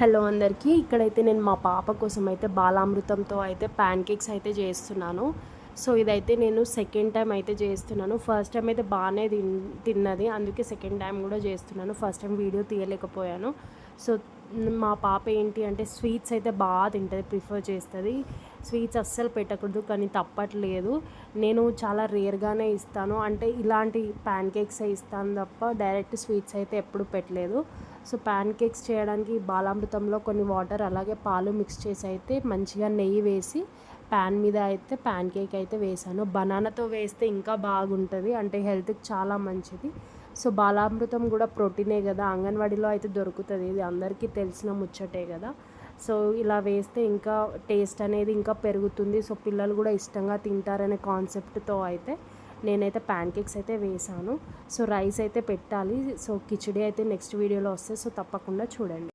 Hello అందరికీ. ఇక్కడైతే నేను మా పాప కోసం అయితే బాలామృతంతో అయితే ప్యాన్ కేక్స్ అయితే చేస్తున్నాను. సో ఇదైతే నేను సెకండ్ టైం అయితే చేస్తున్నాను. ఫస్ట్ టైం అయితే బాగానే తిన్నది, అందుకే సెకండ్ టైం కూడా చేస్తున్నాను. ఫస్ట్ టైం వీడియో తీయలేకపోయాను. సో మా పాప ఏంటి అంటే స్వీట్స్ అయితే బాగా తింటుంది, ప్రిఫర్ చేస్తుంది. స్వీట్స్ అస్సలు పెట్టకూడదు కానీ తప్పట్లేదు. నేను చాలా రేర్గానే ఇస్తాను, అంటే ఇలాంటి ప్యాన్ కేక్సే ఇస్తాను తప్ప డైరెక్ట్ స్వీట్స్ అయితే ఎప్పుడు పెట్టలేదు. సో ప్యాన్ కేక్స్ చేయడానికి బాలామృతంలో కొన్ని వాటర్ అలాగే పాలు మిక్స్ చేసి అయితే మంచిగా నెయ్యి వేసి ప్యాన్ మీద అయితే ప్యాన్ కేక్ అయితే వేసాను. బనానాతో వేస్తే ఇంకా బాగుంటుంది, అంటే హెల్త్కి చాలా మంచిది. సో బాలామృతం కూడా ప్రోటీనే కదా, అంగన్వాడీలో అయితే దొరుకుతుంది, ఇది అందరికీ తెలిసిన ముచ్చటే కదా. సో ఇలా వేస్తే ఇంకా టేస్ట్ అనేది ఇంకా పెరుగుతుంది. సో పిల్లలు కూడా ఇష్టంగా తింటారనే కాన్సెప్ట్తో అయితే నేనైతే ప్యాన్ కేక్స్ అయితే వేసాను. సో రైస్ అయితే పెట్టాలి. సో కిచిడి అయితే నెక్స్ట్ వీడియోలో వస్తుంది, సో తప్పకుండా చూడండి.